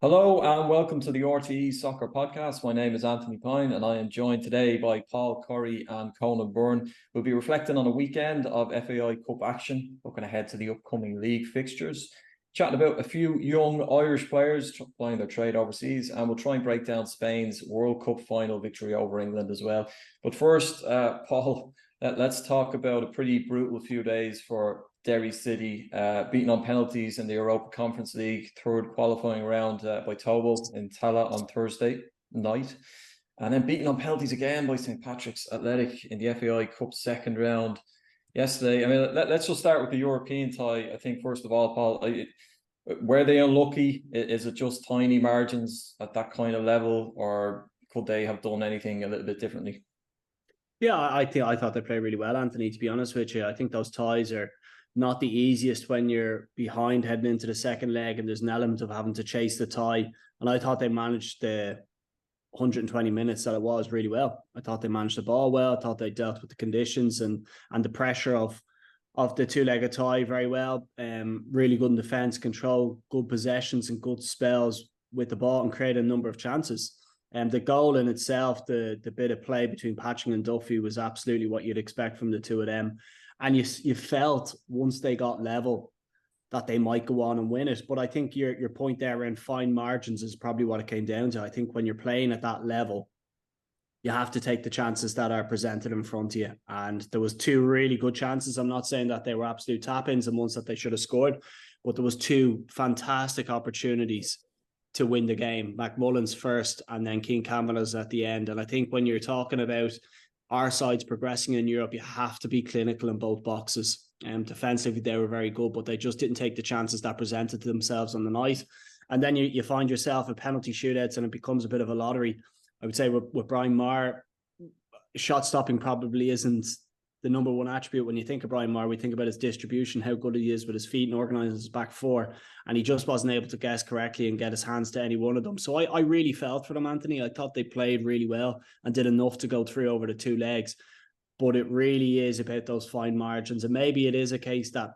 Hello and welcome to the RTÉ Soccer Podcast. My name is Anthony Pyne and I am joined today by Paul, Corry and Conan Byrne. We'll be reflecting on a weekend of FAI Cup action, looking ahead to the upcoming league fixtures, chatting about a few young Irish players playing their trade overseas, and we'll try and break down Spain's World Cup final victory over England as well. But first, Paul, let's talk about a pretty brutal few days for Derry City, beaten on penalties in the Europa Conference League third qualifying round by Tobal in Tala on Thursday night, and then beaten on penalties again by St Patrick's Athletic in the FAI Cup second round yesterday. I mean, let's just start with the European tie. I think first of all, Paul, were they unlucky? Is it just tiny margins at that kind of level, or could they have done anything a little bit differently? Yeah, I thought they played really well, Anthony, to be honest with you. I think those ties are not the easiest when you're behind heading into the second leg and there's an element of having to chase the tie. And I thought they managed the 120 minutes that it was really well. I thought they managed the ball well. I thought they dealt with the conditions and the pressure of the two-legged tie very well. Really good in defence, control, good possessions and good spells with the ball and created a number of chances. The goal in itself, the bit of play between Patching and Duffy was absolutely what you'd expect from the two of them. And you felt once they got level that they might go on and win it. But I think your point there around fine margins is probably what it came down to. I think when you're playing at that level, you have to take the chances that are presented in front of you. And there was two really good chances. I'm not saying that they were absolute tap-ins and ones that they should have scored, but there was two fantastic opportunities to win the game. McMullen's first and then King Kavanagh's at the end. And I think when you're talking about our sides progressing in Europe, you have to be clinical in both boxes. Defensively, they were very good, but they just didn't take the chances that presented to themselves on the night. And then you find yourself at penalty shootouts and it becomes a bit of a lottery. I would say with Brian Maher, shot stopping probably isn't the number one attribute. When you think of Brian Maher, we think about his distribution, how good he is with his feet and organising his back four. And he just wasn't able to guess correctly and get his hands to any one of them. So I really felt for them, Anthony. I thought they played really well and did enough to go through over the two legs. But it really is about those fine margins. And maybe it is a case that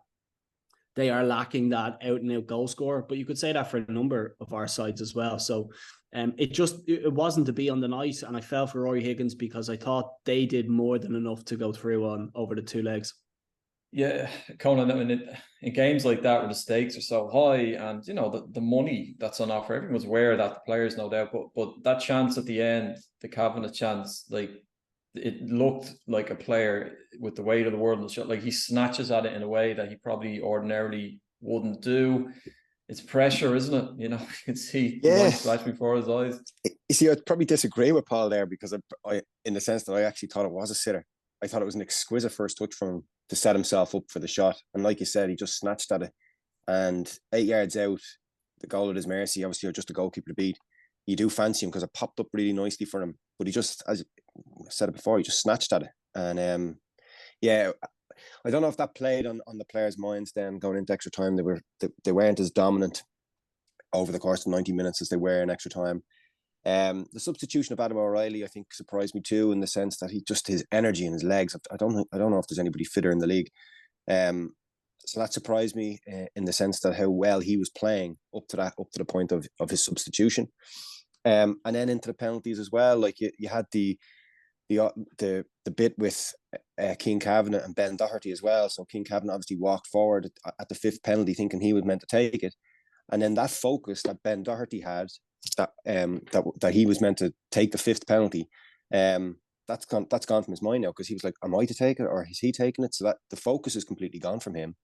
they are lacking that out-and-out goal scorer. But you could say that for a number of our sides as well. So it wasn't to be on the night, and I fell for Rory Higgins because I thought they did more than enough to go through on over the two legs. Yeah, Conan, I mean, in games like that where the stakes are so high and, you know, the money that's on offer, everyone's aware of that, the players, no doubt, but that chance at the end, the Kavanagh chance, like, it looked like a player with the weight of the world in the shot. Like, he snatches at it in a way that he probably ordinarily wouldn't do. It's pressure, isn't it? You know, you can see the light flash before his eyes. You see, I'd probably disagree with Paul there because I, in the sense that I actually thought it was a sitter. I thought it was an exquisite first touch from him to set himself up for the shot. And like you said, he just snatched at it. And 8 yards out, the goal at his mercy, obviously, just a goalkeeper to beat. You do fancy him because it popped up really nicely for him. But he just, as I said it before, he just snatched at it. And yeah, I don't know if that played on the players' minds then going into extra time. They weren't as dominant over the course of 90 minutes as they were in extra time. The substitution of Adam O'Reilly, I think, surprised me too, in the sense that his energy and his legs. I don't know if there's anybody fitter in the league. So that surprised me in the sense that how well he was playing up to the point of his substitution. And then into the penalties as well. Like you had the bit with King Kavanagh and Ben Doherty as well. So King Kavanagh obviously walked forward at the fifth penalty thinking he was meant to take it. And then that focus that Ben Doherty had, that he was meant to take the fifth penalty, that's gone from his mind now, because he was like, am I to take it or is he taking it? So that the focus is completely gone from him.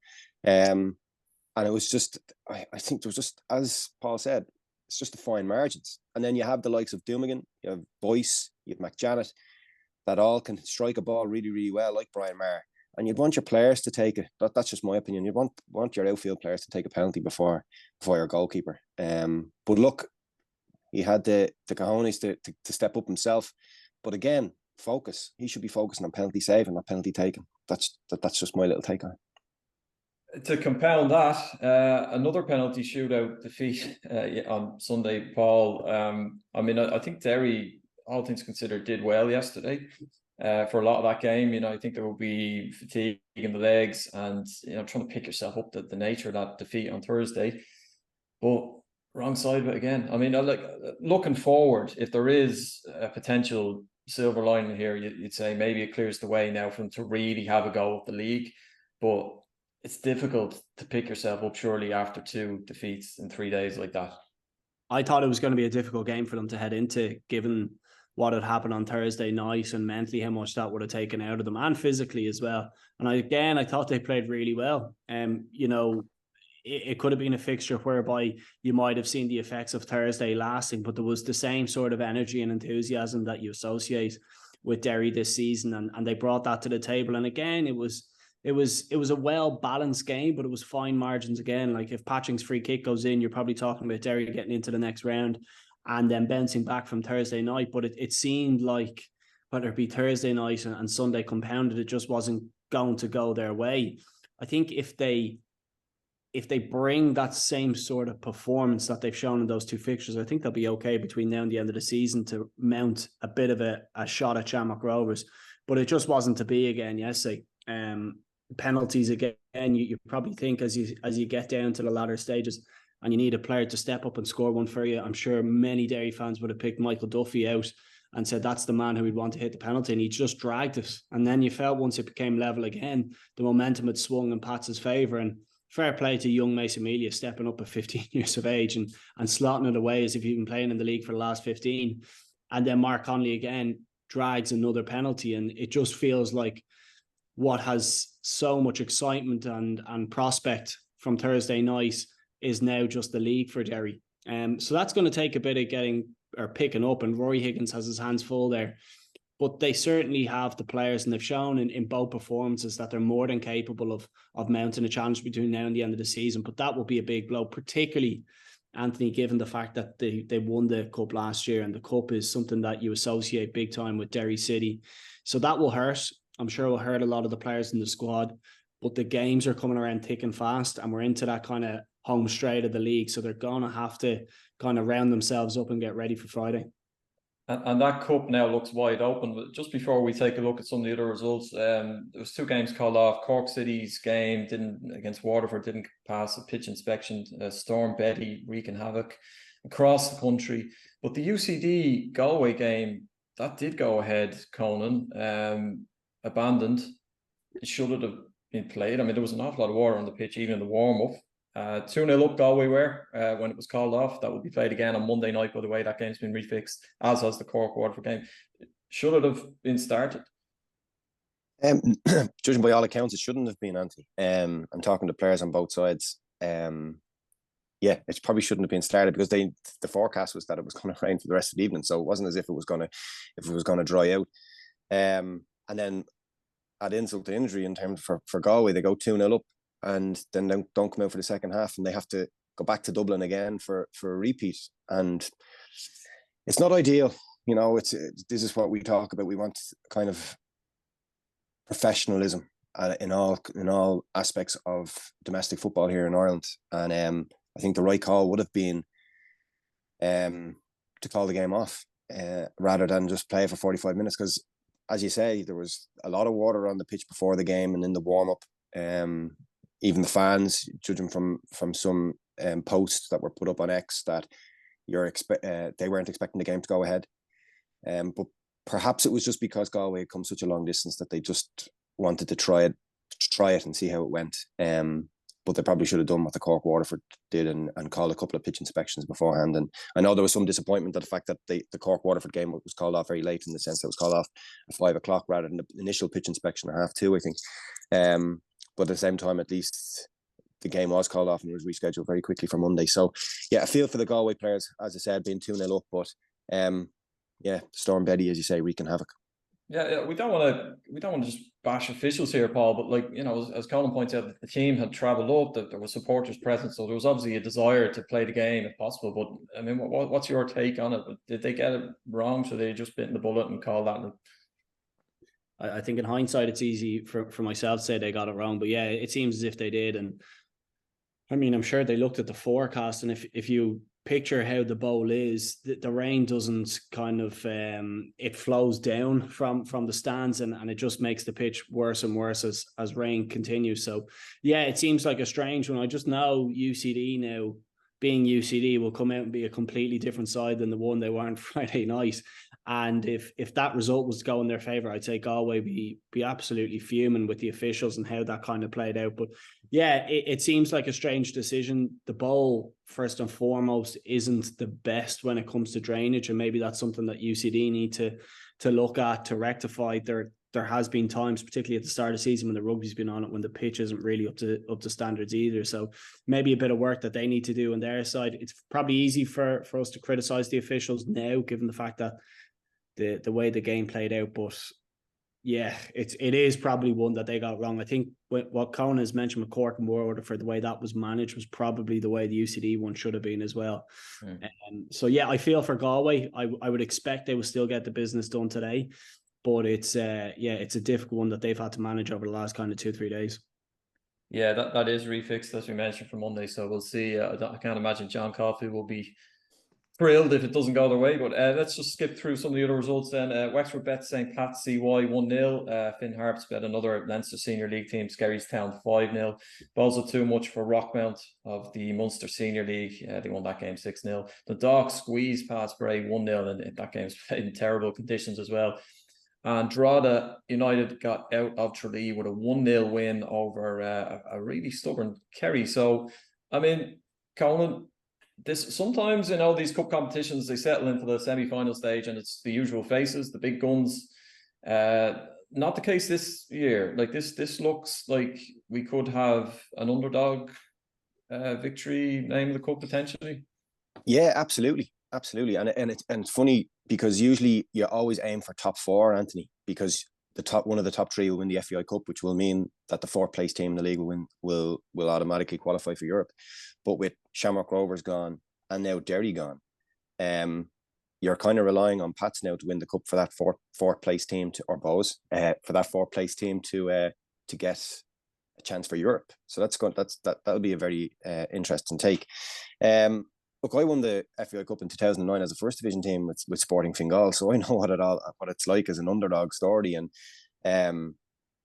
And it was just, I think there was just, as Paul said, it's just the fine margins. And then you have the likes of Dumigan, you have Boyce, you have McJanet, that all can strike a ball really, really well, like Brian Maher. And you'd want your players to take it. That's just my opinion. You'd want your outfield players to take a penalty before your goalkeeper. But look, he had the cojones to step up himself. But again, focus. He should be focusing on penalty saving, not penalty taking. That's just my little take on it. To compound that, another penalty shootout defeat on Sunday, Paul. I mean, I think Derry, all things considered, did well yesterday. For a lot of that game, you know, I think there will be fatigue in the legs and, you know, trying to pick yourself up the nature of that defeat on Thursday. But Wrong side of it again. I mean, like looking forward, if there is a potential silver lining here, you'd say maybe it clears the way now for them to really have a go at the league. But it's difficult to pick yourself up surely after 2 defeats in 3 days like that. I thought it was going to be a difficult game for them to head into, given what had happened on Thursday night and mentally how much that would have taken out of them, and physically as well. And I thought they played really well. It could have been a fixture whereby you might have seen the effects of Thursday lasting, but there was the same sort of energy and enthusiasm that you associate with Derry this season, and they brought that to the table. And again, it was a well-balanced game, but it was fine margins again. Like if Patching's free kick goes in, you're probably talking about Derry getting into the next round and then bouncing back from Thursday night. But it seemed like whether it be Thursday night and Sunday compounded, it just wasn't going to go their way. I think if they bring that same sort of performance that they've shown in those 2 fixtures, I think they'll be okay between now and the end of the season to mount a bit of a shot at Shamrock Rovers. But it just wasn't to be again yesterday. Penalties again, you probably think as you get down to the latter stages and you need a player to step up and score one for you. I'm sure many Derry fans would have picked Michael Duffy out and said that's the man who would want to hit the penalty, and he just dragged it. And then you felt once it became level again, the momentum had swung in Pats' favour. And fair play to young Mason Melia stepping up at 15 years of age and slotting it away as if he'd been playing in the league for the last 15. And then Mark Connolly again drags another penalty, and it just feels like what has so much excitement and prospect from Thursday night is now just the league for Derry. So that's going to take a bit of picking up, and Rory Higgins has his hands full there. But they certainly have the players, and they've shown in both performances that they're more than capable of mounting a challenge between now and the end of the season. But that will be a big blow, particularly, Anthony, given the fact that they won the Cup last year, and the Cup is something that you associate big time with Derry City. So that will hurt. I'm sure it will hurt a lot of the players in the squad. But the games are coming around thick and fast, and we're into that kind of home straight of the league. So they're going to have to kind of round themselves up and get ready for Friday. And that cup now looks wide open. But just before we take a look at some of the other results, there was 2 games called off. Cork City's game against Waterford didn't pass a pitch inspection. Storm Betty wreaking havoc across the country. But the UCD Galway game, that did go ahead, Conan. Abandoned. It should have been played. I mean, there was an awful lot of water on the pitch, even in the warm-up. 2-0 up Galway were when it was called off. That will be played again on Monday night, by the way. That game's been refixed, as has the Cork Waterford game. Should it have been started? Judging by all accounts, it shouldn't have been, Anthony. I'm talking to players on both sides. Yeah, it probably shouldn't have been started because the forecast was that it was going to rain for the rest of the evening, so it wasn't as if it was going to dry out. And then add insult to injury in terms for Galway, they go 2-0 up and then they don't come out for the second half, and they have to go back to Dublin again for a repeat. And it's not ideal, you know. This is what we talk about. We want kind of professionalism in all aspects of domestic football here in Ireland, and I think the right call would have been to call the game off rather than just play for 45 minutes, because as you say, there was a lot of water on the pitch before the game and in the warm-up. Even the fans, judging from some posts that were put up on X, that they weren't expecting the game to go ahead. But perhaps it was just because Galway had come such a long distance that they just wanted to try it and see how it went. But they probably should have done what the Cork Waterford did and called a couple of pitch inspections beforehand. And I know there was some disappointment at the fact that the Cork Waterford game was called off very late, in the sense that it was called off at 5 o'clock rather than the initial pitch inspection at 2:30, I think. But at the same time, at least the game was called off and it was rescheduled very quickly for Monday. So yeah, I feel for the Galway players, as I said, being 2-0 up, but yeah, Storm Betty, as you say, wreaking havoc. Yeah, we don't want to just bash officials here, Paul. But like, you know, as Conan points out, the team had travelled up, that there were supporters present, so there was obviously a desire to play the game if possible. But I mean, what's your take on it? Did they get it wrong? So they just bitten the bullet and called that? I think in hindsight, it's easy for myself to say they got it wrong, but yeah, it seems as if they did. And I mean, I'm sure they looked at the forecast, and if you picture how the bowl is, the rain doesn't kind of it flows down from the stands, and it just makes the pitch worse and worse as rain continues. So yeah, it seems like a strange one. I just know UCD now being UCD, will come out and be a completely different side than the one they were on Friday night. And if that result was to go in their favour, I'd say Galway be absolutely fuming with the officials and how that kind of played out. But yeah, it seems like a strange decision. The bowl, first and foremost, isn't the best when it comes to drainage, and maybe that's something that UCD need to look at to rectify. There has been times, particularly at the start of the season, when the rugby's been on it, when the pitch isn't really up to standards either. So maybe a bit of work that they need to do on their side. It's probably easy for us to criticise the officials now, given the fact that the way the game played out. But yeah, it is probably one that they got wrong. I think what Conan has mentioned with Cork and Waterford, the way that was managed was probably the way the UCD one should have been as well. So yeah, I feel for Galway. I would expect they will still get the business done today. But it's it's a difficult one that they've had to manage over the last kind of 2-3 days. Yeah, that is refixed, as we mentioned, for Monday. So we'll see. I can't imagine John Coffey will be thrilled if it doesn't go their way. But let's just skip through some of the other results then. Wexford bet St. Pat's CY 1-0. Finn Harps bet another Leinster Senior League team, Skerrystown 5-0. Also too much for Rockmount of the Munster Senior League. They won that game 6-0. The Dogs squeezed past Bray 1-0, and that game's played in terrible conditions as well. And Drogheda United got out of Tralee with a 1-0 win over a really stubborn Kerry. So, I mean, Conan, sometimes these cup competitions, they settle into the semi-final stage and it's the usual faces, the big guns. Not the case this year. Like this looks like we could have an underdog victory name the cup potentially. Yeah, absolutely. And it's funny because usually you always aim for top four, Anthony, because one of the top three will win the FAI Cup, which will mean that the fourth place team in the league will automatically qualify for Europe. But with Shamrock Rovers gone and now Derry gone, you're kind of relying on Pats now to win the cup for that fourth place team for that fourth place team to get a chance for Europe. So that'll be a very interesting take. Look, I won the FAI Cup in 2009 as a first division team with Sporting Fingal, so I know what it's like as an underdog story, and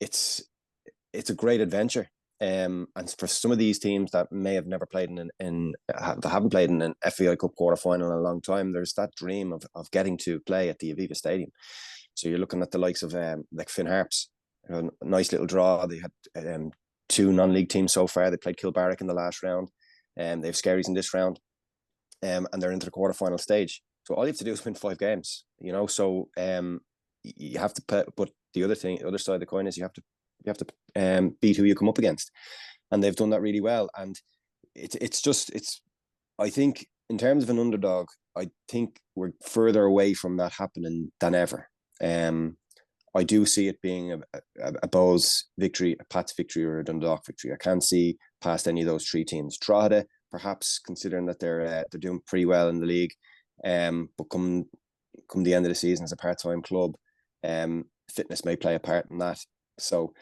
it's a great adventure. And for some of these teams that may have never played that haven't played in an FAI Cup quarter final in a long time, there's that dream of getting to play at the Aviva Stadium. So you're looking at the likes of like Finn Harps, a nice little draw. They had 2 non-league teams so far. They played Kilbarrack in the last round, and they have Skerries in this round. And they're into the quarterfinal stage. So all you have to do is win 5 games, So you have to put. But the other side of the coin is you have to beat who you come up against, and they've done that really well. And it's. I think in terms of an underdog, I think we're further away from that happening than ever. I do see it being a Bows victory, a Pats victory, or a Dundalk victory. I can't see past any of those 3 teams. Drogheda, perhaps, considering that they're doing pretty well in the league, but come the end of the season as a part-time club, fitness may play a part in that. So,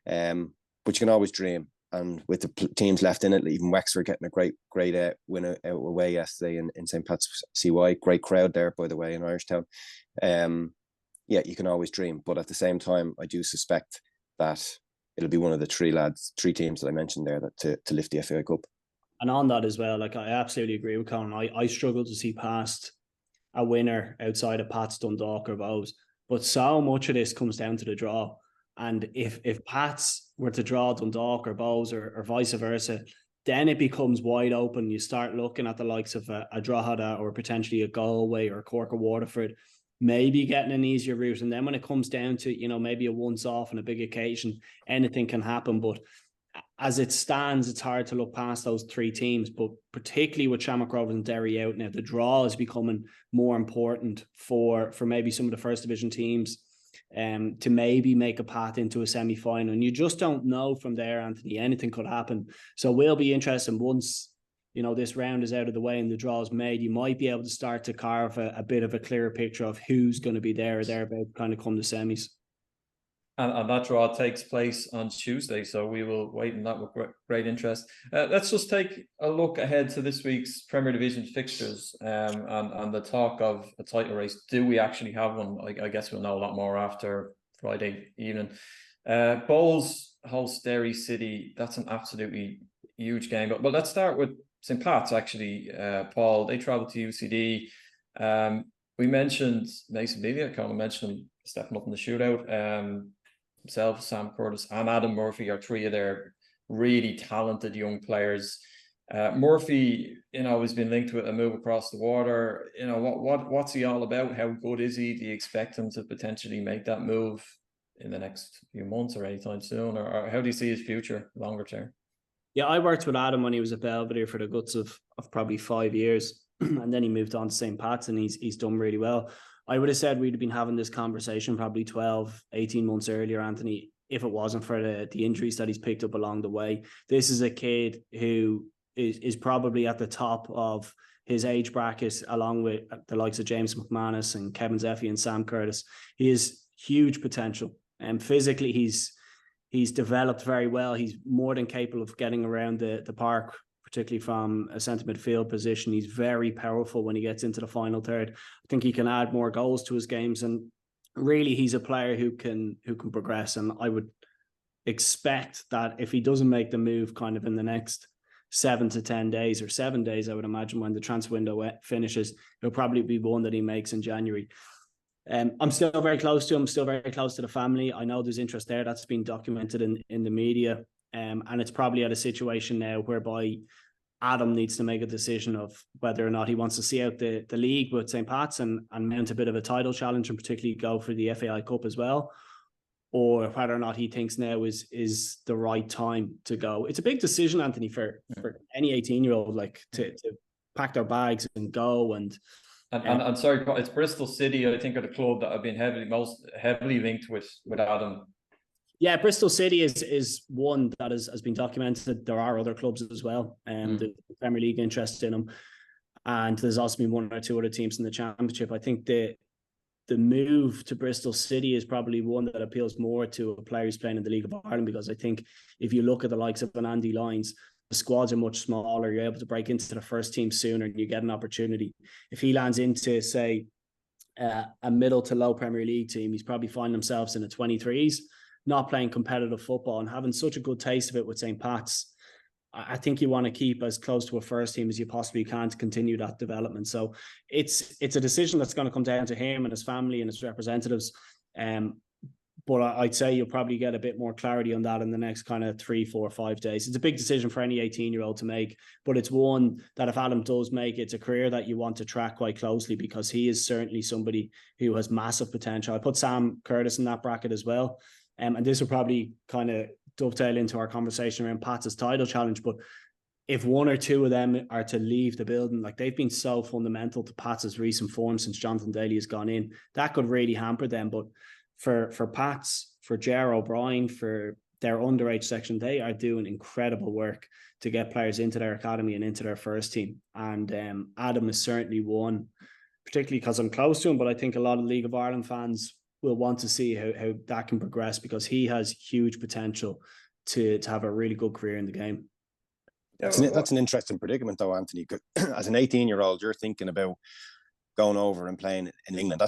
but you can always dream. And with the teams left in it, even Wexford getting a great win away yesterday in St. Pat's CY, great crowd there, by the way, in Irishtown. Yeah, you can always dream, but at the same time, I do suspect that it'll be one of the 3 teams that I mentioned there that to lift the FAI Cup. And on that as well, like I absolutely agree with Conan. I struggle to see past a winner outside of Pats, Dundalk or Bows. But so much of this comes down to the draw. And if Pats were to draw Dundalk or Bows or vice versa, then it becomes wide open. You start looking at the likes of a Drogheda or potentially a Galway or Cork or Waterford, maybe getting an easier route. And then when it comes down to, maybe a once-off and a big occasion, anything can happen. But as it stands, it's hard to look past those 3 teams, but particularly with Shamrock Rovers and Derry out now, the draw is becoming more important for maybe some of the first division teams to maybe make a path into a semi-final. And you just don't know from there, Anthony. Anything could happen. So we'll be interested once, this round is out of the way and the draw is made. You might be able to start to carve a bit of a clearer picture of who's going to be there or thereabout kind of come to semis. And that draw takes place on Tuesday, so we will wait on that with great interest. Let's just take a look ahead to this week's Premier Division fixtures and the talk of a title race. Do we actually have one? I guess we'll know a lot more after Friday evening. Bowls host Derry City. That's an absolutely huge game. But let's start with St. Pat's actually, Paul, they travelled to UCD. We mentioned Mason Melia, kind of mentioned him stepping up in the shootout. Himself, Sam Curtis, and Adam Murphy are three of their really talented young players. Murphy, has been linked with a move across the water. What's he all about? How good is he? Do you expect him to potentially make that move in the next few months or anytime soon? Or how do you see his future longer term? Yeah, I worked with Adam when he was at Belvedere for the guts of probably 5 years. And then he moved on to St. Pat's, and he's done really well. I would have said we'd have been having this conversation probably 12, 18 months earlier, Anthony, if it wasn't for the injuries that he's picked up along the way. This is a kid who is probably at the top of his age bracket, along with the likes of James McManus and Kevin Zeffie and Sam Curtis. He has huge potential. And physically, he's developed very well. He's more than capable of getting around the park, particularly from a centre midfield position. He's very powerful when he gets into the final third. I think he can add more goals to his games, and really he's a player who can progress. And I would expect that if he doesn't make the move kind of in the next 7 to 10 days or 7 days, I would imagine when the transfer window finishes, it'll probably be one that he makes in January. I'm still very close to him, still very close to the family. I know there's interest there that's been documented in the media. And it's probably at a situation now whereby Adam needs to make a decision of whether or not he wants to see out the league with St. Pat's and mount a bit of a title challenge, and particularly go for the FAI Cup as well, or whether or not he thinks now is the right time to go. It's a big decision, Anthony, for any 18-year-old, like to pack their bags and go. And sorry, it's Bristol City, I think, are the club that have been most heavily linked with Adam. Yeah, Bristol City is one that has been documented. There are other clubs as well, the Premier League interest in him, and there's also been one or two other teams in the Championship. I think the move to Bristol City is probably one that appeals more to a player who's playing in the League of Ireland, because I think if you look at the likes of an Andy Lyons, the squads are much smaller. You're able to break into the first team sooner, and you get an opportunity. If he lands into, say, a middle to low Premier League team, he's probably finding himself in the 23s, not playing competitive football and having such a good taste of it with St. Pat's. I think you want to keep as close to a first team as you possibly can to continue that development. So it's a decision that's going to come down to him and his family and his representatives. But I'd say you'll probably get a bit more clarity on that in the next kind of 3, 4, 5 days. It's a big decision for any 18-year-old to make, but it's one that if Adam does make, it's a career that you want to track quite closely, because he is certainly somebody who has massive potential. I put Sam Curtis in that bracket as well. And this will probably kind of dovetail into our conversation around Pat's title challenge. But if one or two of them are to leave the building, like they've been so fundamental to Pat's recent form since Jonathan Daly has gone in, that could really hamper them. But for Pat's, for Ger O'Brien, for their underage section, they are doing incredible work to get players into their academy and into their first team. And Adam is certainly one, particularly because I'm close to him, but I think a lot of League of Ireland fans will want to see how that can progress, because he has huge potential to have a really good career in the game. That's an interesting predicament, though, Anthony. As an 18-year-old, you're thinking about going over and playing in England.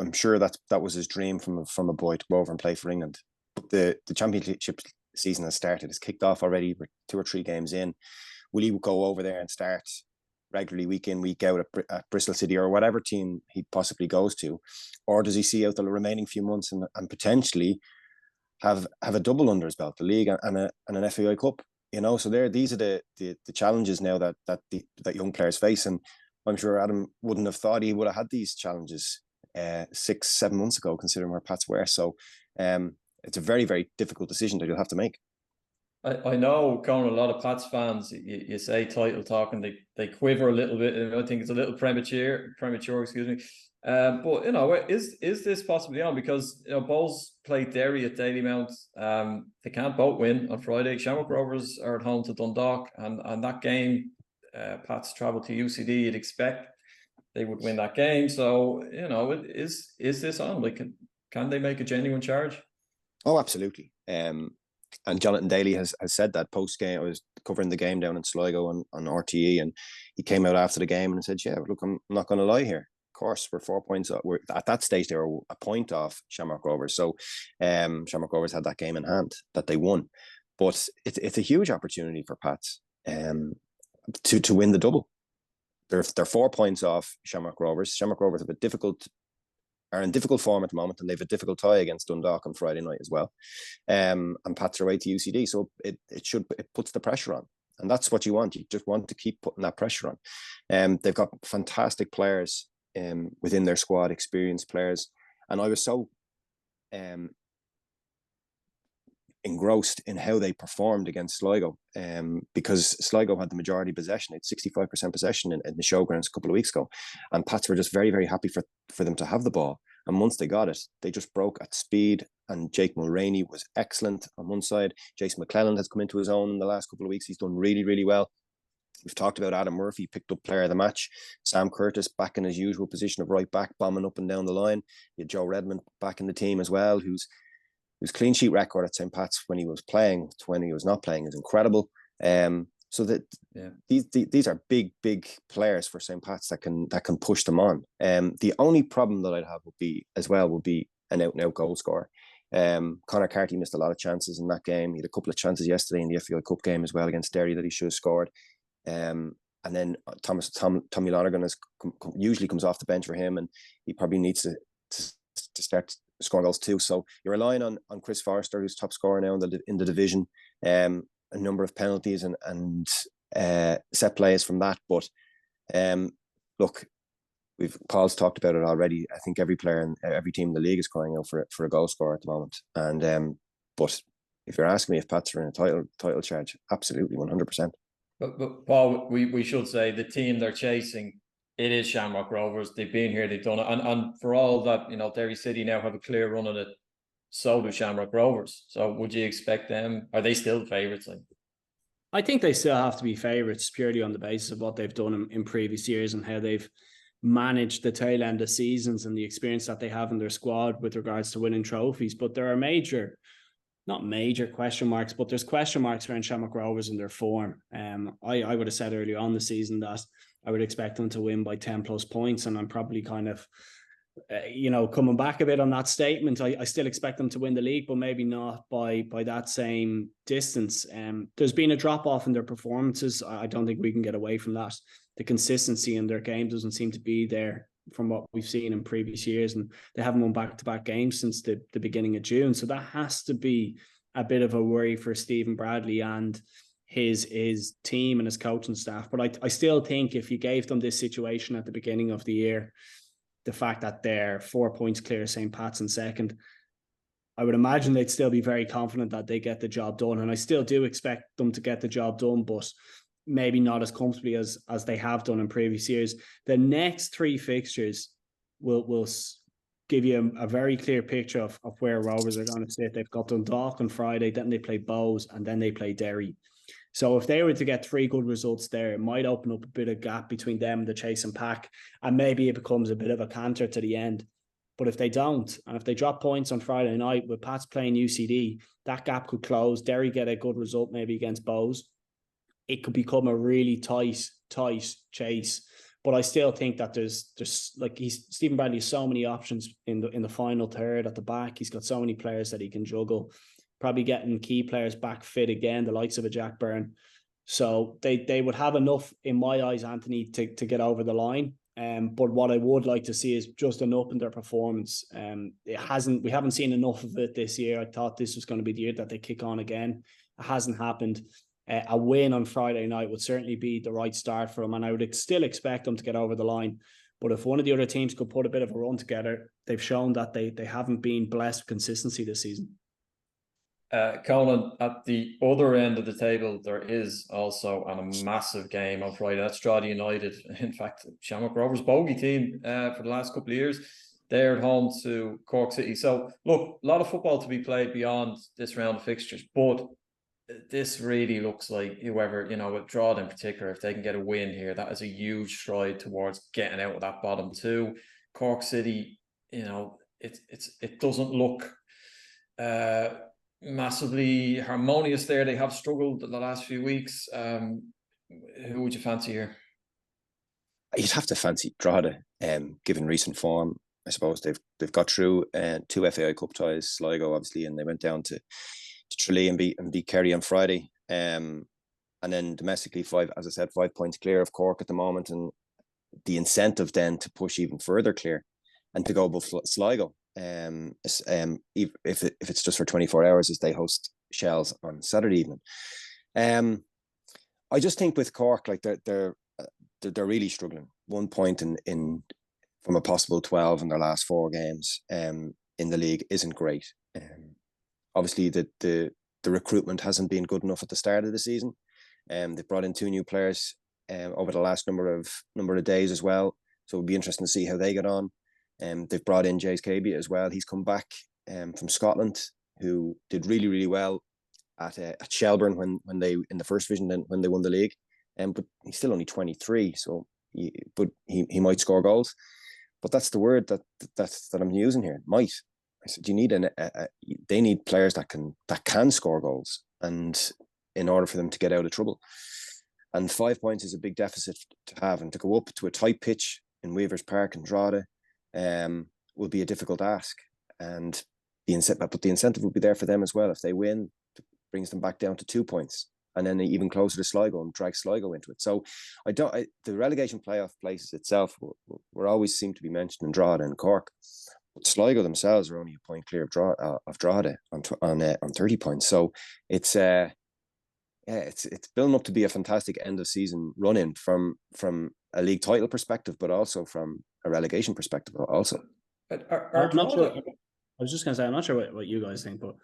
I'm sure that was his dream from a boy, to go over and play for England. The championship season has started. It's kicked off already. We're 2 or 3 games in. Will he go over there and start regularly week in, week out at Bristol City or whatever team he possibly goes to? Or does he see out the remaining few months and potentially have a double under his belt, the league and an FAI Cup? So these are the challenges now that young players face. And I'm sure Adam wouldn't have thought he would have had these challenges 6-7 months ago, considering where Pats were. So it's a very, very difficult decision that you'll have to make. I know, Conan, a lot of Pats fans, you say title talk and they quiver a little bit. I think it's a little premature, excuse me. But, is this possibly on? Because, Bulls play Derry at Dalymount. They can't both win on Friday. Shamrock Rovers are at home to Dundalk. And that game, Pats travel to UCD. You'd expect they would win that game. So, is this on? Like, can they make a genuine charge? Oh, absolutely. And Jonathan Daly has said that post-game. I was covering the game down in Sligo on RTÉ, and he came out after the game and said, yeah, look, I'm not going to lie here. Of course, we're 4 points. We're at that stage, they were a point off Shamrock Rovers. So Shamrock Rovers had that game in hand that they won. But it's a huge opportunity for Pats. to win the double. They're 4 points off Shamrock Rovers. Shamrock Rovers are in difficult form at the moment, and they have a difficult tie against Dundalk on Friday night as well. And Pats are away to UCD, so it puts the pressure on, and that's what you want. You just want to keep putting that pressure on. They've got fantastic players within their squad, experienced players, and I was so engrossed in how they performed against Sligo, because Sligo had the majority possession. It's 65% possession in the showgrounds a couple of weeks ago, and Pats were just very, very happy for them to have the ball. And once they got it, they just broke at speed. And Jake Mulroney was excellent on one side. Jason McClellan has come into his own in the last couple of weeks. He's done really, really well. We've talked about Adam Murphy, picked up player of the match. Sam Curtis back in his usual position of right back, bombing up and down the line. You had Joe Redmond back in the team as well, whose clean sheet record at St. Pat's when he was playing to when he was not playing is incredible. So that these are big players for St. Pat's that can push them on. The only problem that I'd have would be an out and out goal scorer. Conor Carty missed a lot of chances in that game. He had a couple of chances yesterday in the FAI Cup game as well against Derry that he should have scored. And then Tommy Lonergan usually comes off the bench for him, and he probably needs to start scoring goals too. So you're relying on Chris Forrester, who's top scorer now in the division. A number of penalties and set plays from that. But look, Paul's talked about it already. I think every player and every team in the league is crying out for a goal scorer at the moment. And but if you're asking me if Pats are in a title charge, absolutely 100%. But Paul, we should say the team they're chasing, it is Shamrock Rovers. They've been here, they've done it, and for all that, Derry City now have a clear run on it. So do Shamrock Rovers. So would you expect them? Are they still favourites? I think they still have to be favourites purely on the basis of what they've done in previous years and how they've managed the tail end of seasons and the experience that they have in their squad with regards to winning trophies. But there are not major question marks, but there's question marks around Shamrock Rovers in their form. I would have said earlier on the season that I would expect them to win by 10 plus points, and I'm probably kind of coming back a bit on that statement. I still expect them to win the league, but maybe not by that same distance. There's been a drop off in their performances. I don't think we can get away from that. The consistency in their game doesn't seem to be there from what we've seen in previous years, and they haven't won back-to-back games since the beginning of June. So that has to be a bit of a worry for Stephen Bradley and his team and his coaching staff. But I still think if you gave them this situation at the beginning of the year, the fact that they're 4 points clear of St. Pat's in second, I would imagine they'd still be very confident that they get the job done. And I still do expect them to get the job done, but maybe not as comfortably as they have done in previous years. The next three fixtures will give you a very clear picture of where Rovers are going to sit. They've got Dundalk on Friday, then they play Bows, and then they play Derry. So if they were to get three good results there, it might open up a bit of gap between them and the chasing pack, and maybe it becomes a bit of a canter to the end. But if they don't, and if they drop points on Friday night with Pats playing UCD, that gap could close. Derry get a good result maybe against Bows. It could become a really tight chase. But I still think that there's Stephen Bradley has so many options in the final third at the back. He's got so many players that he can juggle. Probably getting key players back fit again, the likes of a Jack Byrne. So they would have enough, in my eyes, Anthony, to get over the line. But what I would like to see is just an up in their performance. We haven't seen enough of it this year. I thought this was going to be the year that they kick on again. It hasn't happened. A win on Friday night would certainly be the right start for them, and I would still expect them to get over the line. But if one of the other teams could put a bit of a run together, they've shown that they haven't been blessed with consistency this season. Conan, at the other end of the table, there is also a massive game on Friday. That's Drogheda United. In fact, Shamrock Rovers bogey team for the last couple of years. They're at home to Cork City. So, look, a lot of football to be played beyond this round of fixtures. But this really looks like whoever, with Drogheda in particular, if they can get a win here, that is a huge stride towards getting out of that bottom two. Cork City, it doesn't look massively harmonious there. They have struggled the last few weeks. Who would you fancy here? You'd have to fancy Drogheda, given recent form. I suppose they've got through two FAI Cup ties, Sligo obviously, and they went down to Tralee and beat Kerry on Friday. And And then domestically, 5 points clear of Cork at the moment, and the incentive then to push even further clear and to go above Sligo. If it's just for 24 hours as they host Shells on Saturday evening. I just think with Cork, like they're really struggling. 1 point in from a possible 12 in their last 4 games in the league isn't great. Obviously, the recruitment hasn't been good enough at the start of the season. They've brought in 2 new players over the last number of days as well. So it'll be interesting to see how they get on. They've brought in Jace Cabia as well. He's come back from Scotland, who did really, really well at Shelburne when they in the first division when they won the league. But he's still only 23, so he might score goals. But that's the word that I'm using here. Might. I said you need they need players that can score goals, and in order for them to get out of trouble. And 5 points is a big deficit to have, and to go up to a tight pitch in Weavers Park and Drogheda will be a difficult ask. And the incentive will be there for them as well. If they win, it brings them back down to 2 points, and then even closer to Sligo and drag Sligo into it. So the relegation playoff places itself will always seem to be mentioned in Drogheda and Cork. But Sligo themselves are only a point clear of Drogheda on 30 points. So it's building up to be a fantastic end of season run in from a league title perspective, but also from a relegation perspective also. I'm not sure. I was just going to say, I'm not sure what you guys think, but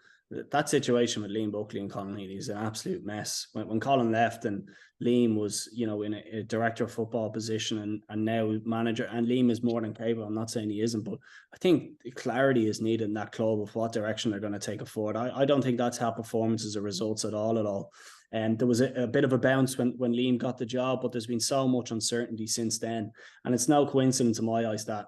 that situation with Liam Buckley and Colin Healy is an absolute mess. When Colin left and Liam was, in a director of football position and now manager, and Liam is more than capable. I'm not saying he isn't, but I think clarity is needed in that club of what direction they're going to take it forward. I don't think that's how performances or results at all. And there was a bit of a bounce when Liam got the job, but there's been so much uncertainty since then. And it's no coincidence in my eyes that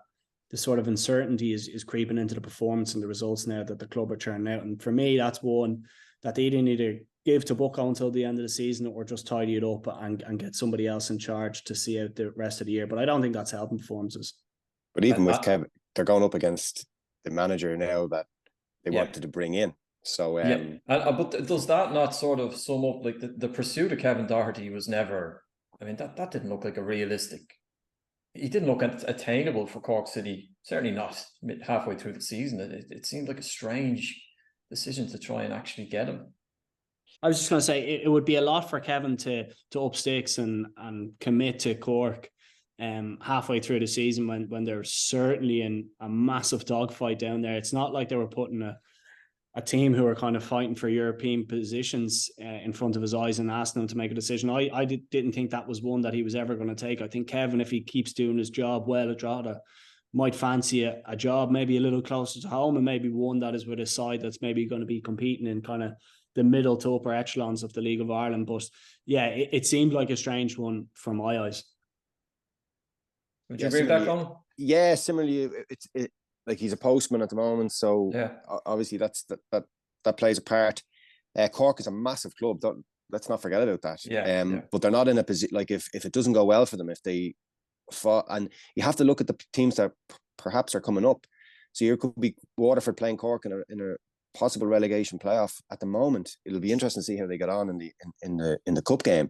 the sort of uncertainty is creeping into the performance and the results now that the club are turning out. And for me, that's one that they didn't either give to Bucko until the end of the season or just tidy it up and get somebody else in charge to see out the rest of the year. But I don't think that's helping performances. But even with Kevin, they're going up against the manager now that they wanted to bring in. So but does that not sort of sum up, like the pursuit of Kevin Doherty was never, I mean, that didn't look like a realistic, he didn't look attainable for Cork City, certainly not halfway through the season. It seemed like a strange decision to try and actually get him. I was just going to say it would be a lot for Kevin to up sticks and commit to Cork halfway through the season when they're certainly in a massive dogfight down there. It's not like they were putting a team who are kind of fighting for European positions in front of his eyes and asking him to make a decision. I didn't think that was one that he was ever going to take. I think Kevin, if he keeps doing his job well at Drogheda, might fancy a job maybe a little closer to home, and maybe one that is with a side that's maybe going to be competing in kind of the middle to upper echelons of the League of Ireland. But yeah, it seemed like a strange one from my eyes. Would you agree with that, Conan? Yeah, similarly, it's like he's a postman at the moment, so obviously that plays a part. Cork is a massive club. Let's not forget about that. But they're not in a position, like if it doesn't go well for them, if they fought, and you have to look at the teams that perhaps are coming up. So here could be Waterford playing Cork in a possible relegation playoff. At the moment, it'll be interesting to see how they get on in the cup game,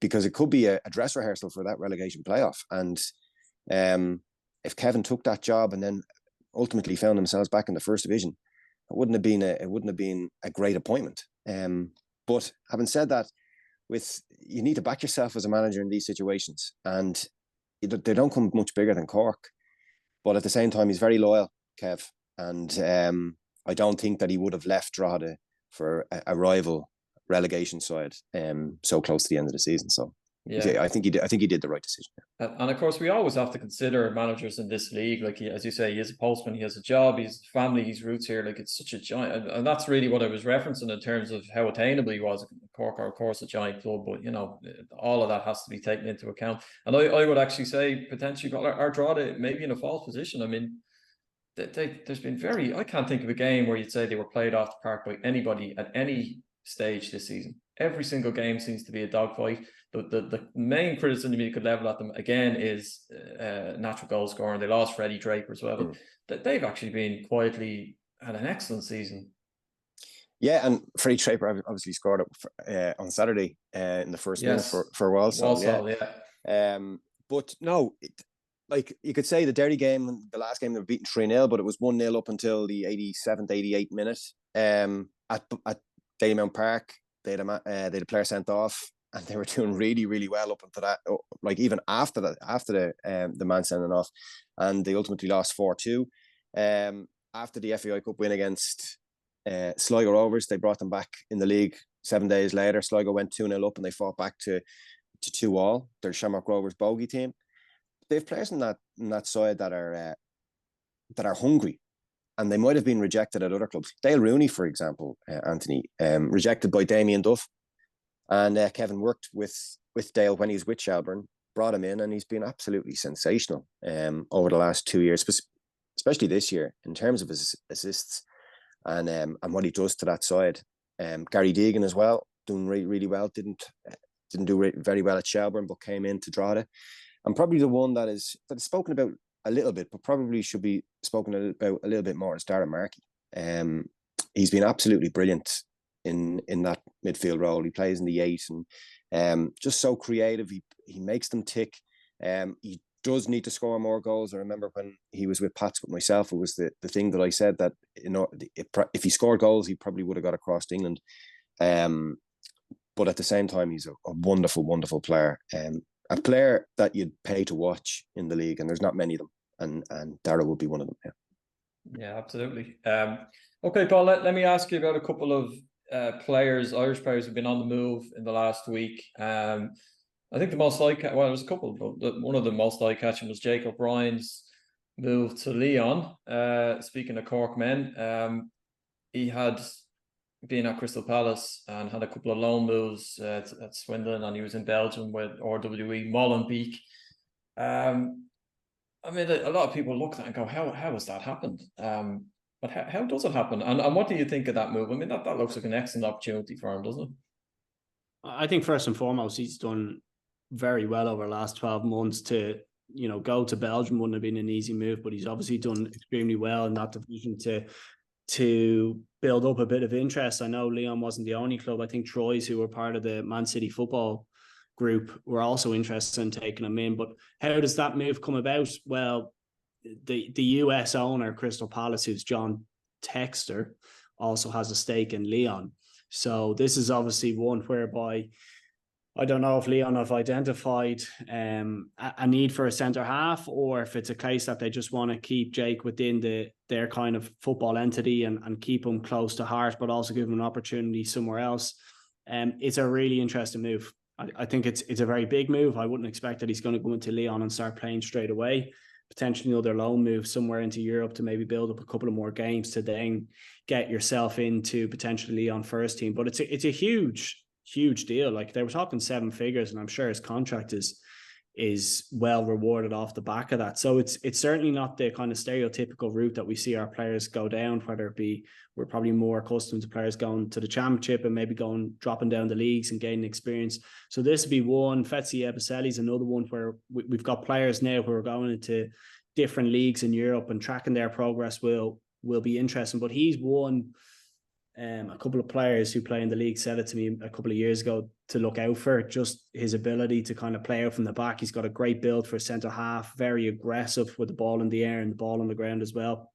because it could be a dress rehearsal for that relegation playoff. And if Kevin took that job and then ultimately found themselves back in the first division, it wouldn't have been a great appointment. But having said that, you need to back yourself as a manager in these situations, and they don't come much bigger than Cork. But at the same time, he's very loyal, Kev, and I don't think that he would have left Drogheda for a rival relegation side so close to the end of the season. So I think he did the right decision. And of course, we always have to consider managers in this league. Like as you say, he is a postman, he has a job, he's family, he's roots here. Like it's such a giant, and that's really what I was referencing in terms of how attainable he was. Cork are of course a giant club, but all of that has to be taken into account. And I would actually say potentially our Drogheda maybe in a false position. I mean, there's been I can't think of a game where you'd say they were played off the park by anybody at any stage this season. Every single game seems to be a dogfight. The main criticism you could level at them again is natural goal scoring. They lost Freddie Draper as well, but they've actually been quietly had an excellent season. Yeah, and Freddie Draper obviously scored it on Saturday in the first minute for Walsall. Yeah. But no, like you could say the Derry game, the last game they were beaten 3-0, but it was 1-0 up until the 87th, 88th minute. At Dalymount Park, they had a player sent off, and they were doing really, really well up until that. Like even after the man sending off, and they ultimately lost 4-2. After the FAI Cup win against Sligo Rovers, they brought them back in the league 7 days later. Sligo went 2-0 up, and they fought back to 2-2. Their Shamrock Rovers bogey team. They have players in that side that are hungry, and they might have been rejected at other clubs. Dale Rooney, for example, Anthony, rejected by Damien Duff, and Kevin worked with Dale when he was with Shelburne, brought him in, and he's been absolutely sensational over the last 2 years, especially this year in terms of his assists and what he does to that side. Gary Deegan as well, doing really well. Didn't do very well at Shelburne, but came in to Drogheda. And probably the one that is spoken about a little bit, but probably should be spoken about a little bit more is Darren Markey. He's been absolutely brilliant in that midfield role. He plays in the 8 and just so creative. He makes them tick. He does need to score more goals. I remember when he was with Pats with myself, it was the thing that I said that if he scored goals, he probably would have got across to England. But at the same time, he's a wonderful, wonderful player. A player that you'd pay to watch in the league, and there's not many of them, and Darragh would be one of them. Yeah, absolutely. Okay, Paul, let me ask you about a couple of Irish players who've been on the move in the last week. I think the most there's a couple, but one of the most eye-catching was Jake O'Brien's move to Lyon. Speaking of Cork men, he had been at Crystal Palace and had a couple of loan moves at Swindon, and he was in Belgium with RWE Molenbeek. I mean, a lot of people look at that and go, how has that happened? But how does it happen? And what do you think of that move? I mean, that looks like an excellent opportunity for him, doesn't it? I think first and foremost, he's done very well over the last 12 months to, go to Belgium wouldn't have been an easy move, but he's obviously done extremely well in that division to build up a bit of interest. I know Lyon wasn't the only club. I think Troyes, who were part of the Man City football group, were also interested in taking him in. But how does that move come about? Well, the US owner, Crystal Palace, who's John Textor, also has a stake in Lyon. So this is obviously one whereby I don't know if Lyon have identified a need for a centre half, or if it's a case that they just want to keep Jake within their kind of football entity and keep him close to heart, but also give him an opportunity somewhere else. It's a really interesting move. I think it's a very big move. I wouldn't expect that he's going to go into Lyon and start playing straight away. Potentially another loan move somewhere into Europe to maybe build up a couple of more games to then get yourself into potentially Lyon first team. But it's a huge deal. Like, they were talking 7 figures, and I'm sure his contract is well rewarded off the back of that. So it's certainly not the kind of stereotypical route that we see our players go down, whether it be we're probably more accustomed to players going to the championship and maybe dropping down the leagues and gaining experience. So this would be one. Fetzi Ebiseli's another one where we've got players now who are going into different leagues in Europe, and tracking their progress will be interesting. But he's one. A couple of players who play in the league said it to me a couple of years ago to look out for, just his ability to kind of play out from the back. He's got a great build for a centre half, very aggressive with the ball in the air and the ball on the ground as well.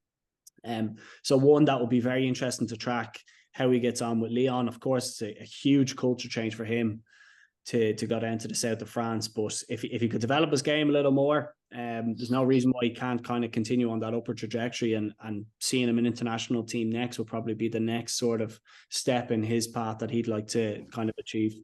So one that will be very interesting to track how he gets on with Lyon. Of course, it's a huge culture change for him to go down to the south of France. But if he could develop his game a little more, there's no reason why he can't kind of continue on that upward trajectory, and seeing him in international team next will probably be the next sort of step in his path that he'd like to kind of achieve.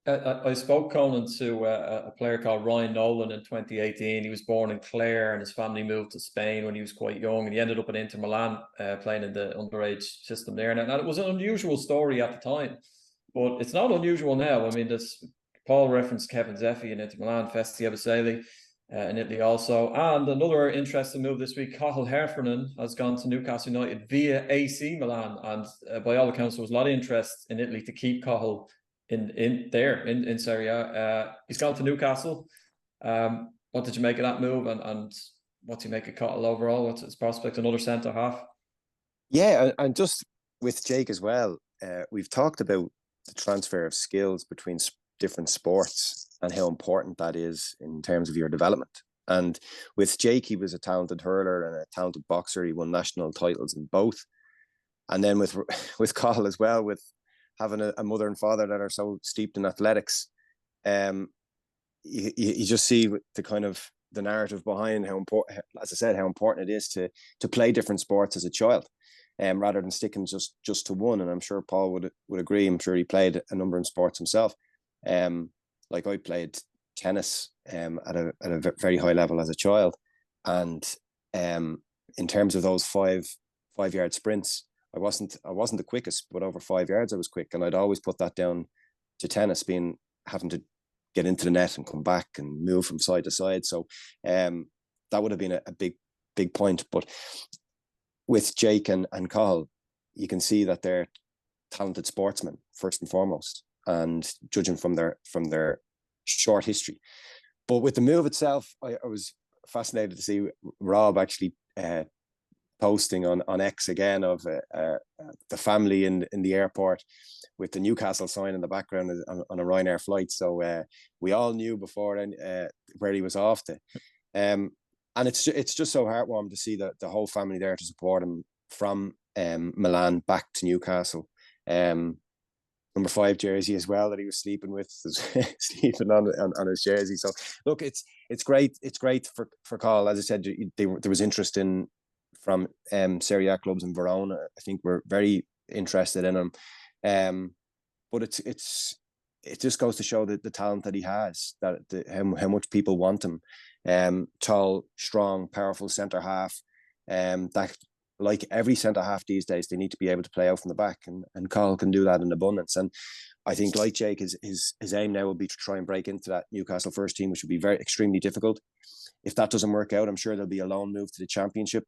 I spoke, Conan, to a player called Ryan Nolan in 2018. He was born in Clare, and his family moved to Spain when he was quite young, and he ended up at Inter Milan playing in the underage system there. And it was an unusual story at the time, but it's not unusual now. I mean, Paul referenced Kevin Zeffy in Inter Milan, Festi Ebiseli in Italy also. And another interesting move this week, Cathal Heffernan has gone to Newcastle United via AC Milan. And by all accounts, there was a lot of interest in Italy to keep Cathal in Serie A. He's gone to Newcastle. What did you make of that move? And what do you make of Cathal overall? What's his prospect? Another centre half? Yeah, and just with Jake as well, we've talked about the transfer of skills between different sports and how important that is in terms of your development. And with Jake, he was a talented hurler and a talented boxer. He won national titles in both. And then with Cathal as well, with having a mother and father that are so steeped in athletics, you just see the kind of the narrative behind how important, as I said, how important it is to play different sports as a child, rather than sticking just to one. And I'm sure Paul would agree. I'm sure he played a number of sports himself. Like I played tennis at a very high level as a child, and in terms of those 5-yard sprints, I wasn't the quickest, but over 5 yards I was quick, and I'd always put that down to tennis, having to get into the net and come back and move from side to side. So that would have been a big point. But with Jake and Cathal, you can see that they're talented sportsmen first and foremost, and judging from their short history. But with the move itself, I was fascinated to see Rob actually posting on X again of the family in the airport with the Newcastle sign in the background on a Ryanair flight. So we all knew before where he was off to. And it's just so heartwarming to see the whole family there to support him from Milan back to Newcastle. Number 5 jersey as well that he was sleeping with, sleeping on his jersey. So look, it's great. It's great for Cathal. As I said, there was interest from Serie A clubs in Verona. I think we're very interested in him. But it just goes to show the talent that he has, how much people want him. Tall, strong, powerful centre half. That, like every centre half these days, they need to be able to play out from the back, and Cathal can do that in abundance. And I think, like Jake, his aim now will be to try and break into that Newcastle first team, which would be extremely difficult. If that doesn't work out, I'm sure there'll be a loan move to the Championship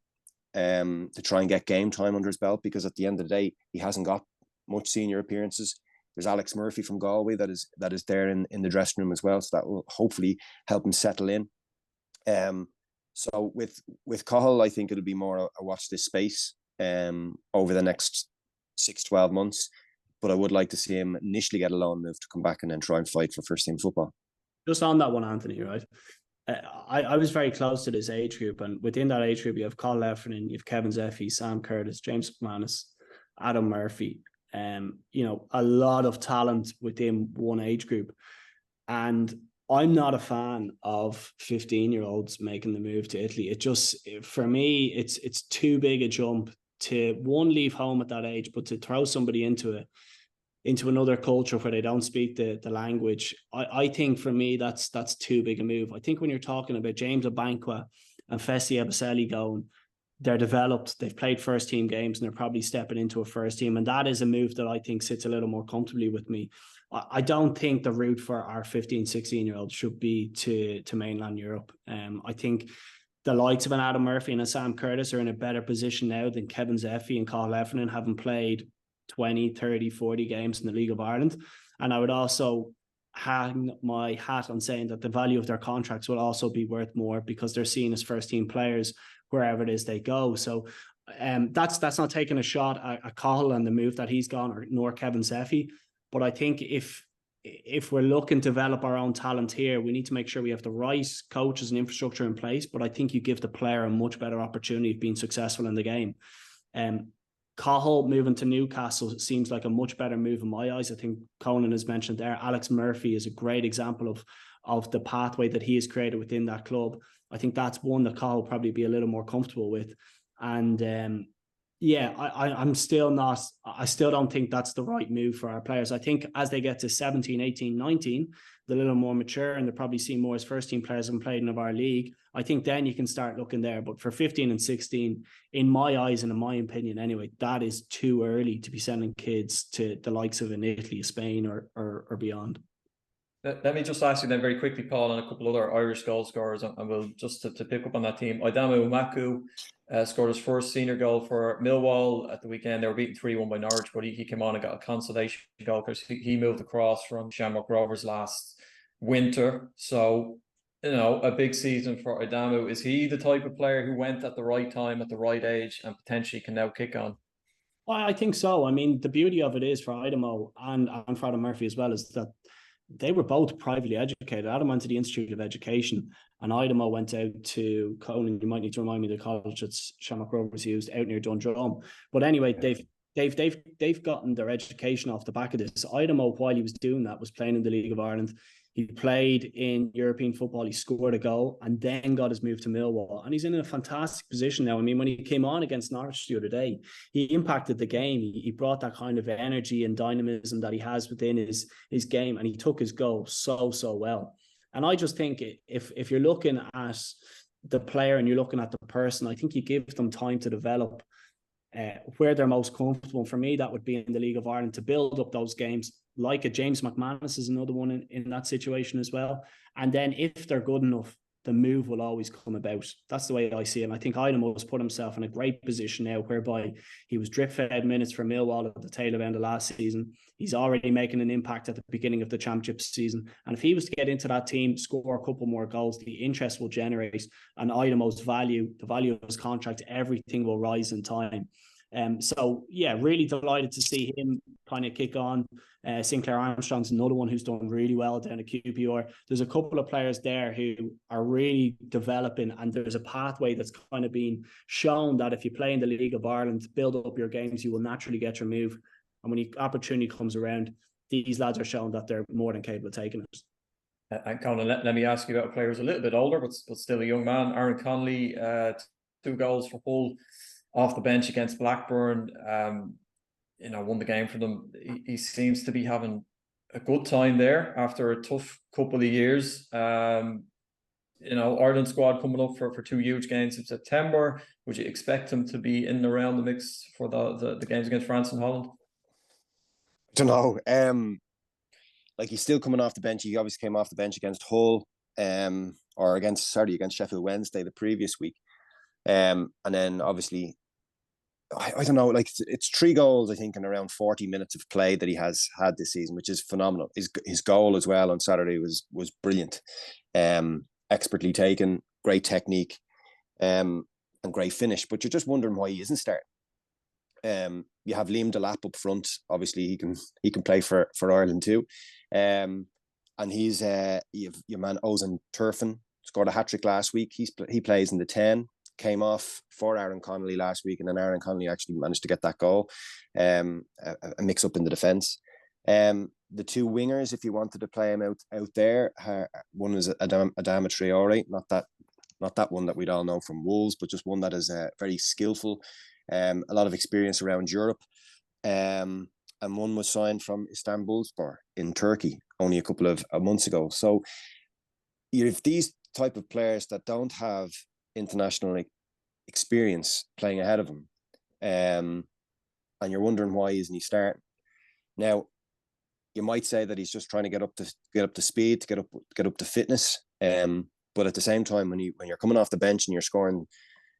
to try and get game time under his belt, because at the end of the day, he hasn't got much senior appearances. There's Alex Murphy from Galway that is there in the dressing room as well, so that will hopefully help him settle in. So with Cathal, I think it'll be more a watch this space over the next 6-12 months. But I would like to see him initially get a loan move to come back and then try and fight for first team football. Just on that one, Anthony, right? I was very close to this age group, and within that age group, you have Cathal Heffernan, you have Kevin Zeffy, Sam Curtis, James McManus, Adam Murphy. A lot of talent within one age group. And I'm not a fan of 15-year-olds making the move to Italy. It just, for me, it's too big a jump to, one, leave home at that age, but to throw somebody into another culture where they don't speak the language. I think for me, that's too big a move. I think when you're talking about James Abankwah and Festy Ebiselli going, they're developed, they've played first team games, and they're probably stepping into a first team. And that is a move that I think sits a little more comfortably with me. I don't think the route for our 15, 16-year-olds should be to mainland Europe. I think the likes of an Adam Murphy and a Sam Curtis are in a better position now than Kevin Zeffy and Cathal Heffernan, having played 20, 30, 40 games in the League of Ireland. And I would also hang my hat on saying that the value of their contracts will also be worth more, because they're seen as first team players wherever it is they go. So that's not taking a shot at Cathal and the move that he's gone, nor Kevin Zeffy. But I think if we're looking to develop our own talent here, we need to make sure we have the right coaches and infrastructure in place. But I think you give the player a much better opportunity of being successful in the game. Cathal moving to Newcastle seems like a much better move in my eyes. I think Conan has mentioned there, Alex Murphy is a great example of the pathway that he has created within that club. I think that's one that Cathal will probably be a little more comfortable with. And I still don't think that's the right move for our players. I think as they get to 17, 18, 19, they're a little more mature and they're probably seen more as first team players and played in our league. I think then you can start looking there. But for 15 and 16, in my eyes and in my opinion anyway, that is too early to be sending kids to the likes of in Italy, Spain or beyond. Let me just ask you then very quickly, Paul, and a couple other Irish goal scorers, and we'll just to pick up on that team. Adamu Umaku scored his first senior goal for Millwall at the weekend. They were beaten 3-1 by Norwich, but he came on and got a consolation goal because he moved across from Shamrock Rovers last winter. So, a big season for Adamu. Is he the type of player who went at the right time, at the right age, and potentially can now kick on? Well, I think so. I mean, the beauty of it is for Idemo and for Adam Murphy as well is that they were both privately educated. Adam went to the Institute of Education, and Idemo went out to Conan. You might need to remind me the college that Shamrock Rovers used out near Dundrum. But anyway, they've gotten their education off the back of this. Idemo, while he was doing that, was playing in the League of Ireland. He played in European football. He scored a goal and then got his move to Millwall. And he's in a fantastic position now. I mean, when he came on against Norwich the other day, he impacted the game. He brought that kind of energy and dynamism that he has within his game, and he took his goal so well. And I just think if you're looking at the player and you're looking at the person, I think you give them time to develop where they're most comfortable. And for me, that would be in the League of Ireland to build up those games. Like a James McManus is another one in that situation as well. And then if they're good enough, the move will always come about. That's the way I see it. And I think Idemo has put himself in a great position now, whereby he was drip-fed minutes for Millwall at the tail end of last season. He's already making an impact at the beginning of the championship season. And if he was to get into that team, score a couple more goals, the interest will generate, and Idemo's value, the value of his contract, everything will rise in time. So yeah, really delighted to see him kind of kick on. Sinclair Armstrong's another one who's done really well down at QPR. There's a couple of players there who are really developing, and there's a pathway that's kind of been shown that if you play in the League of Ireland, build up your games, you will naturally get your move. And when the opportunity comes around, these lads are showing that they're more than capable of taking it. And Conan, let me ask you about a player who's a little bit older, but still a young man. Aaron Connolly, 2 goals for Hull off the bench against Blackburn. Won the game for them. He seems to be having a good time there after a tough couple of years. Ireland squad coming up for 2 huge games in September. Would you expect him to be in and around the mix for the games against France and Holland? I don't know. Like, he's still coming off the bench. He obviously came off the bench against Hull, or against Sheffield Wednesday the previous week. And then obviously, I don't know, like it's 3 goals, I think, in around 40 minutes of play that he has had this season, which is phenomenal. His goal as well on Saturday was brilliant. Expertly taken, great technique, and great finish. But you're just wondering why he isn't starting. You have Liam Delap up front. Obviously, he can play for Ireland too. And he's your man Ozan Turfin scored a hat-trick last week. He plays in the 10. Came off for Aaron Connolly last week, and then Aaron Connolly actually managed to get that goal. A mix up in the defence. The 2 wingers, if you wanted to play him out there, one is Adama Traore, not that one that we'd all know from Wolves, but just one that is very skillful, a lot of experience around Europe. And one was signed from Istanbulspor in Turkey only a couple of months ago. So you have these type of players that don't have international experience playing ahead of him, and you're wondering why isn't he starting. Now, you might say that he's just trying to get up to speed, to get up to fitness, but at the same time, when you're coming off the bench and you're scoring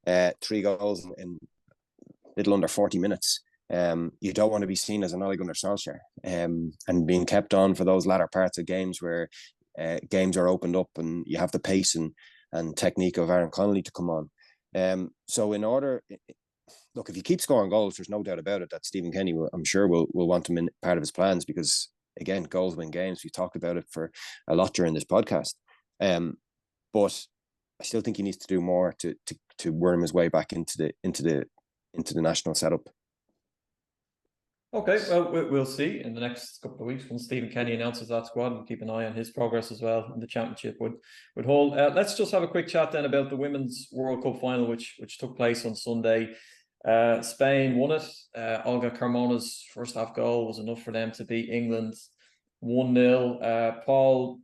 3 goals in little under 40 minutes, you don't want to be seen as an Ole Gunnar Solskjaer, and being kept on for those latter parts of games where games are opened up and you have the pace and technique of Aaron Connolly to come on. So in order, look, if he keeps scoring goals, there's no doubt about it that Stephen Kenny will want him in part of his plans, because again, goals win games. We've talked about it for a lot during this podcast. But I still think he needs to do more to worm his way back into the national setup. Okay, well, we'll see in the next couple of weeks when Stephen Kenny announces that squad. We'll keep an eye on his progress as well in the championship with Hull. Let's just have a quick chat then about the Women's World Cup final, which took place on Sunday. Spain won it. Olga Carmona's first half goal was enough for them to beat England 1-0. Paul,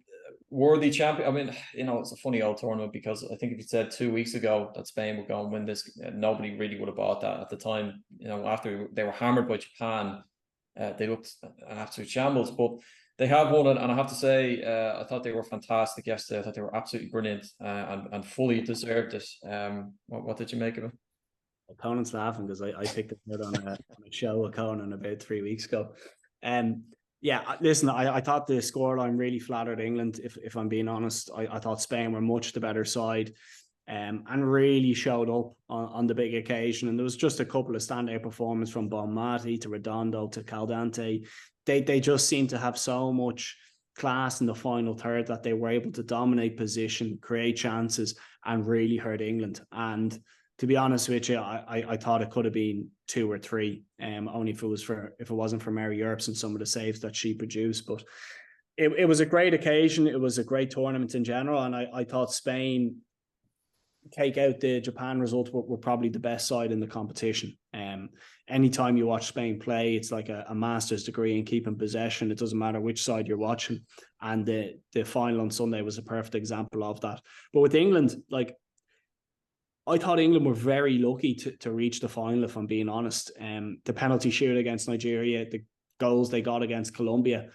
worthy champion. I mean, it's a funny old tournament, because I think if you said 2 weeks ago that Spain would go and win this, nobody really would have bought that at the time. After they were hammered by Japan, they looked an absolute shambles, but they have won it. And I have to say, I thought they were fantastic yesterday. I thought they were absolutely brilliant, and fully deserved it. What did you make of it? Well, Conan's laughing because I picked it out on a show with Conan about 3 weeks ago. Yeah, listen, I thought the scoreline really flattered England, if I'm being honest. I thought Spain were much the better side. and really showed up on the big occasion. And there was just a couple of standout performances from Bonmati to Redondo to Caldante. They just seemed to have so much class in the final third that they were able to dominate position, create chances, and really hurt England. And to be honest with you, I thought it could have been 2 or 3, only if it wasn't for Mary Earps and some of the saves that she produced. But it was a great occasion. It was a great tournament in general, and I thought Spain, take out the Japan result, were probably the best side in the competition. Anytime you watch Spain play, it's like a master's degree in keeping possession. It doesn't matter which side you're watching. And the final on Sunday was a perfect example of that. But with England, like, I thought England were very lucky to reach the final, if I'm being honest. The penalty shoot against Nigeria, the goals they got against Colombia,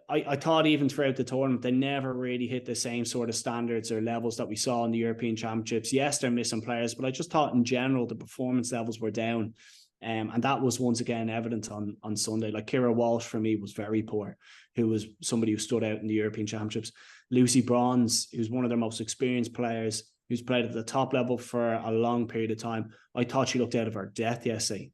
I thought even throughout the tournament, they never really hit the same sort of standards or levels that we saw in the European Championships. Yes, they're missing players, but I just thought in general the performance levels were down. And that was once again evident on Sunday. Like, Kira Walsh for me was very poor, who was somebody who stood out in the European Championships. Lucy Bronze, who's one of their most experienced players, who's played at the top level for a long period of time. I thought she looked out of her depth yesterday.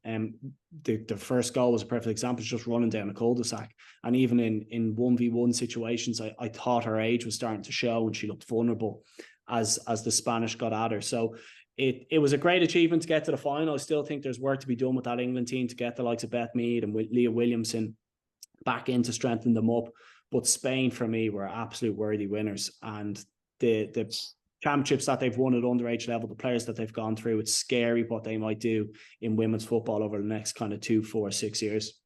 The first goal was a perfect example, just running down a cul-de-sac. And even in 1v1 situations, I thought her age was starting to show, and she looked vulnerable as the Spanish got at her. So it was a great achievement to get to the final. I still think there's work to be done with that England team to get the likes of Beth Mead and Leah Williamson back in to strengthen them up. But Spain, for me, were absolute worthy winners. And the championships that they've won at underage level, the players that they've gone through, it's scary what they might do in women's football over the next kind of 2, 4, 6 years.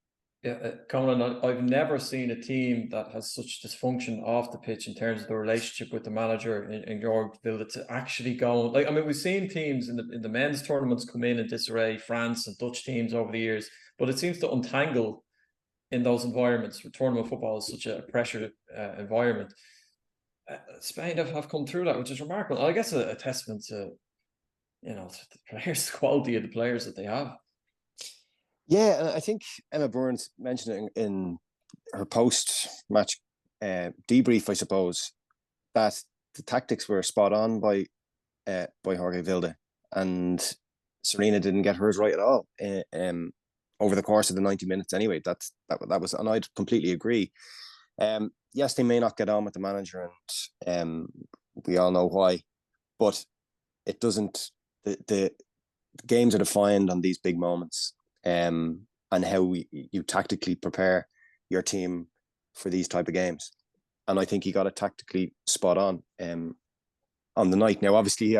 Yeah, Conan, I've never seen a team that has such dysfunction off the pitch in terms of the relationship with the manager in Yorkville to actually go. Like, I mean, we've seen teams in the men's tournaments come in disarray, France and Dutch teams over the years, but it seems to untangle in those environments where tournament football is such a pressured environment. Spain have come through that, which is remarkable. I guess a testament to, to the players, the quality of the players that they have. Yeah, and I think Emma Byrne mentioned it in her post-match debrief, I suppose, that the tactics were spot on by Jorge Vilde, and Serena didn't get hers right at all over the course of the 90 minutes. Anyway, that was, and I'd completely agree. Yes, they may not get on with the manager, and we all know why, but it doesn't. The games are defined on these big moments. And how you tactically prepare your team for these type of games. And I think he got it tactically spot on the night. Now, obviously,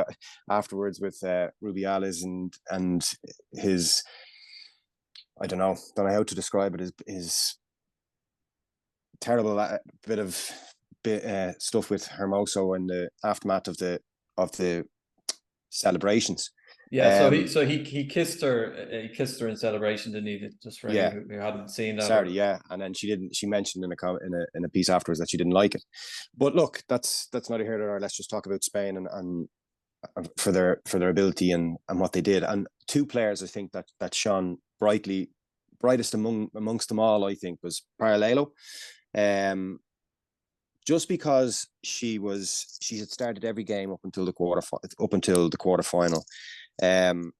afterwards with Rubiales and his, I don't know how to describe it, his terrible bit of stuff with Hermoso in the aftermath of the celebrations. Yeah, so he kissed her. He kissed her in celebration, didn't he? Just for anyone who hadn't seen that. Sorry, yeah, and then she didn't. She mentioned in a piece afterwards that she didn't like it. But look, that's neither here nor there. Let's just talk about Spain and for their ability and what they did. And 2 players, I think that shone brightest amongst them all, I think, was Paralelo. Just because she had started every game up until the quarterfinal. And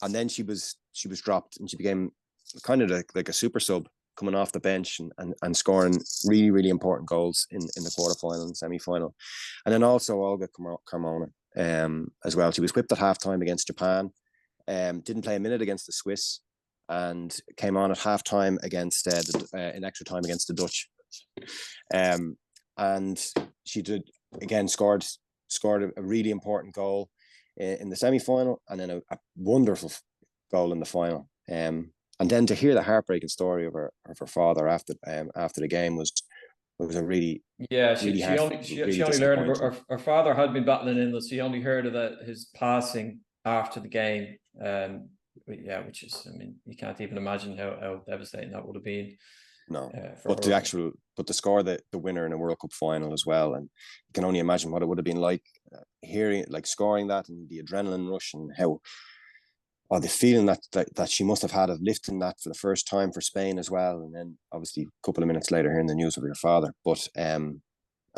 then she was dropped, and she became kind of like a super sub coming off the bench and scoring really, really important goals in the quarterfinal and semi-final. And then also Olga Carmona as well. She was whipped at halftime against Japan, didn't play a minute against the Swiss, and came on at halftime against in extra time against the Dutch. And she did again scored a really important goal in the semi-final, and then a wonderful goal in the final. And then to hear the heartbreaking story of her father after the game was a really she only learned her father had been battling illness. She only heard of his passing after the game. Which is, I mean, you can't even imagine how devastating that would have been. No, but to score the winner in a World Cup final as well, and you can only imagine what it would have been like hearing it, like scoring that, and the adrenaline rush, and how the feeling that she must have had of lifting that for the first time for Spain as well. And then obviously a couple of minutes later hearing the news of her father, but a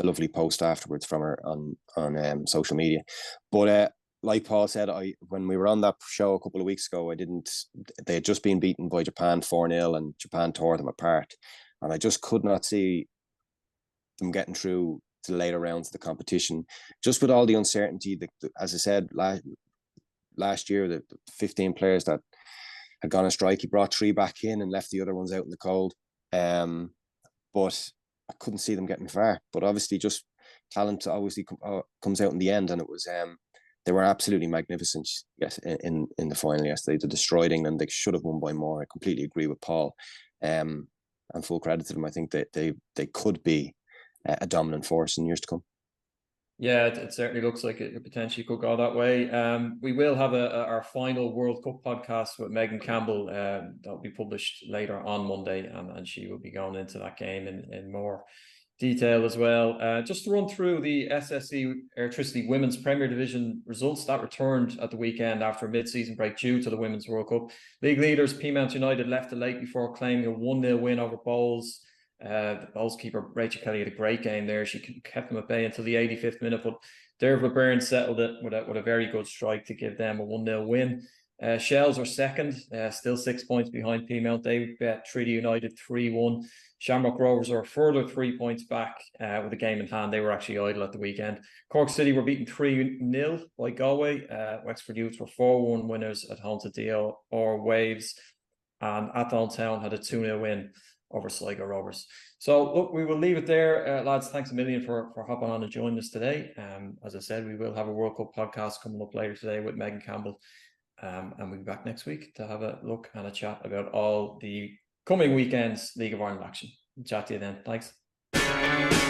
lovely post afterwards from her on social media. But like Paul said, when we were on that show a couple of weeks ago, they had just been beaten by Japan 4-0 and Japan tore them apart. And I just could not see them getting through to the later rounds of the competition, just with all the uncertainty. As I said, last year, the 15 players that had gone on strike, he brought 3 back in and left the other ones out in the cold. But I couldn't see them getting far. But obviously, just talent obviously comes out in the end, and it was they were absolutely magnificent. Yes, in the final yesterday, they destroyed England. They should have won by more. I completely agree with Paul, and full credit to them. I think that they could be a dominant force in years to come. Yeah, it certainly looks like it potentially could go that way. We will have our final World Cup podcast with Megan Campbell that will be published later on Monday, and she will be going into that game in more detail as well. Just to run through the SSE Electricity Women's Premier Division results that returned at the weekend after a mid-season break due to the Women's World Cup. League leaders Peamount United left the late before claiming a 1-0 win over Bowls. The Bowls keeper Rachel Kelly had a great game there. She kept them at bay until the 85th minute, but Byrne settled it with a very good strike to give them a 1-0 win. Shells are second, still 6 points behind Peamount. They bet Treaty United 3-1. Shamrock Rovers are a further 3 points back with a game in hand. They were actually idle at the weekend. Cork City were beaten 3-0 by Galway. Wexford Youths were 4-1 winners at home to DLR Waves. And Athlone Town had a 2-0 win over Sligo Rovers. So look, we will leave it there. Lads, thanks a million for hopping on and joining us today. As I said, we will have a World Cup podcast coming up later today with Megan Campbell. And we'll be back next week to have a look and a chat about all the coming weekend's League of Ireland action. Chat to you then. Thanks.